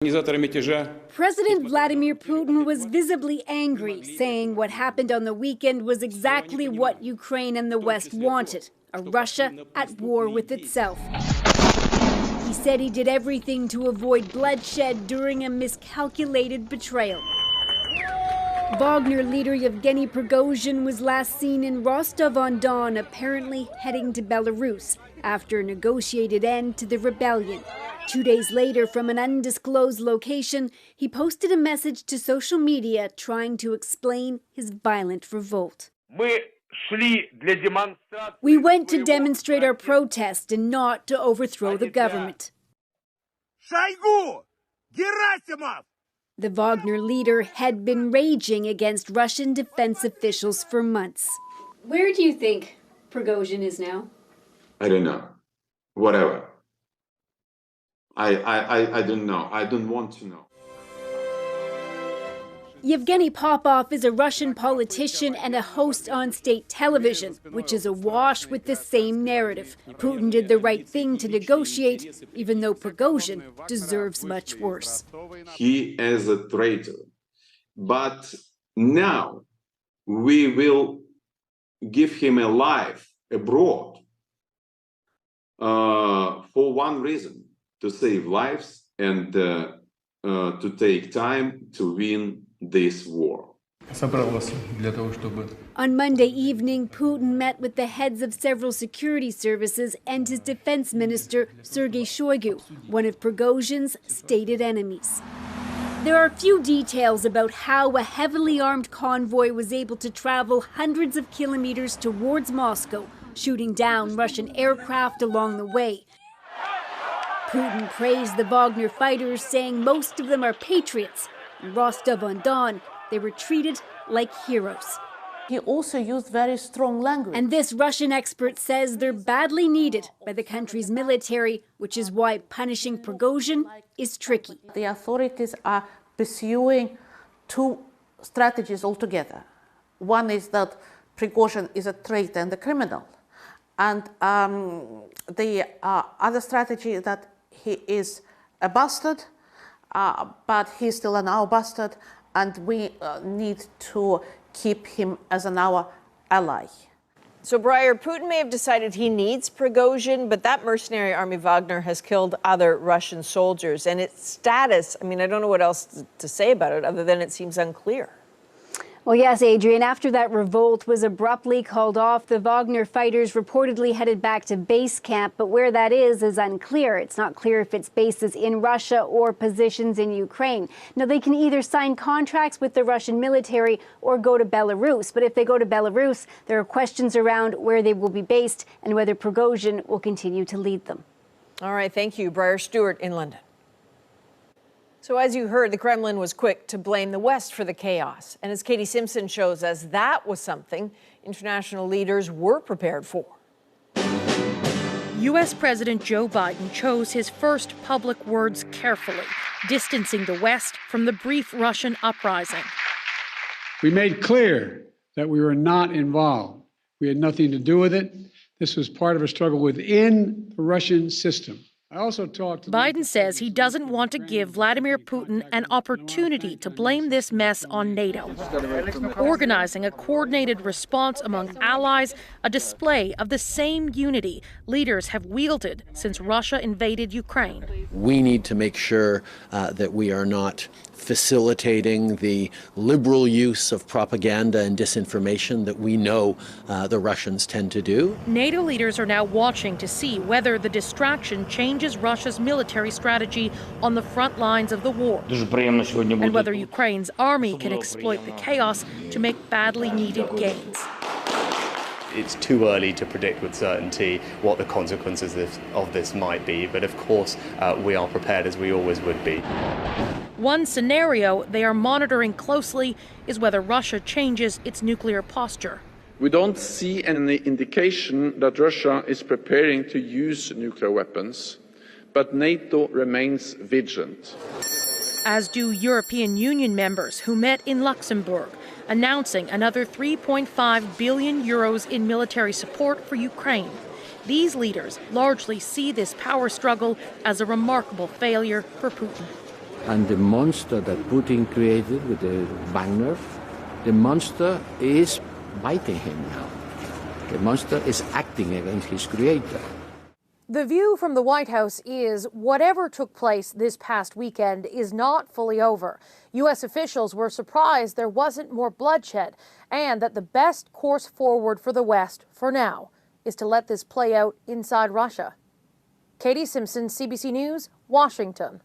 President Vladimir Putin was visibly angry, saying what happened on the weekend was exactly what Ukraine and the West wanted, a Russia at war with itself. He said he did everything to avoid bloodshed during a miscalculated betrayal. Wagner leader Yevgeny Prigozhin was last seen in Rostov-on-Don, apparently heading to Belarus after a negotiated end to the rebellion. 2 days later, from an undisclosed location, he posted a message to social media trying to explain his violent revolt. We went to demonstrate our protest and not to overthrow the government. The Wagner leader had been raging against Russian defense officials for months. Where do you think Prigozhin is now? I don't know. Whatever. I don't know. I don't want to know. Yevgeny Popov is a Russian politician and a host on state television, which is awash with the same narrative. Putin did the right thing to negotiate, even though Prigozhin deserves much worse. He is a traitor. But now we will give him a life abroad for one reason, to save lives and to take time to win this war. On Monday evening, Putin met with the heads of several security services and his defense minister, Sergei Shoigu, one of Prigozhin's stated enemies. There are few details about how a heavily armed convoy was able to travel hundreds of kilometers towards Moscow, shooting down Russian aircraft along the way. Putin praised the Wagner fighters, saying most of them are patriots. In Rostov-on-Don, they were treated like heroes. He also used very strong language. And this Russian expert says they're badly needed by the country's military, which is why punishing Prigozhin is tricky. The authorities are pursuing two strategies altogether. One is that Prigozhin is a traitor and a criminal. And the other strategy is that he is a bastard, but he's still an our bastard, and we need to keep him as our ally. So, Breyer, Putin may have decided he needs Prigozhin, but that mercenary army Wagner has killed other Russian soldiers. And its status, I mean, I don't know what else to say about it other than it seems unclear. Well, yes, Adrian, after that revolt was abruptly called off, the Wagner fighters reportedly headed back to base camp, but where that is unclear. It's not clear if it's bases in Russia or positions in Ukraine. Now, they can either sign contracts with the Russian military or go to Belarus, but if they go to Belarus, there are questions around where they will be based and whether Prigozhin will continue to lead them. All right, thank you. Breyer Stewart in London. So as you heard, the Kremlin was quick to blame the West for the chaos. And as Katie Simpson shows us, that was something international leaders were prepared for. U.S. President Joe Biden chose his first public words carefully, distancing the West from the brief Russian uprising. We made clear that we were not involved. We had nothing to do with it. This was part of a struggle within the Russian system. I also talked. Biden says he doesn't want to give Vladimir Putin an opportunity to blame this mess on NATO, organizing a coordinated response among allies, a display of the same unity leaders have wielded since Russia invaded Ukraine. We need to make sure that we are not facilitating the liberal use of propaganda and disinformation that we know the Russians tend to do. NATO leaders are now watching to see whether the distraction changes Russia's military strategy on the front lines of the war, and whether Ukraine's army can exploit the chaos to make badly needed gains. It's too early to predict with certainty what the consequences of this might be, but of course we are prepared as we always would be. One scenario they are monitoring closely is whether Russia changes its nuclear posture. We don't see any indication that Russia is preparing to use nuclear weapons, but NATO remains vigilant. As do European Union members who met in Luxembourg, announcing another 3.5 billion euros in military support for Ukraine. These leaders largely see this power struggle as a remarkable failure for Putin. And the monster that Putin created with the Wagner, the monster is biting him now. The monster is acting against his creator. The view from the White House is whatever took place this past weekend is not fully over. U.S. officials were surprised there wasn't more bloodshed and that the best course forward for the West, for now, is to let this play out inside Russia. Katie Simpson, CBC News, Washington.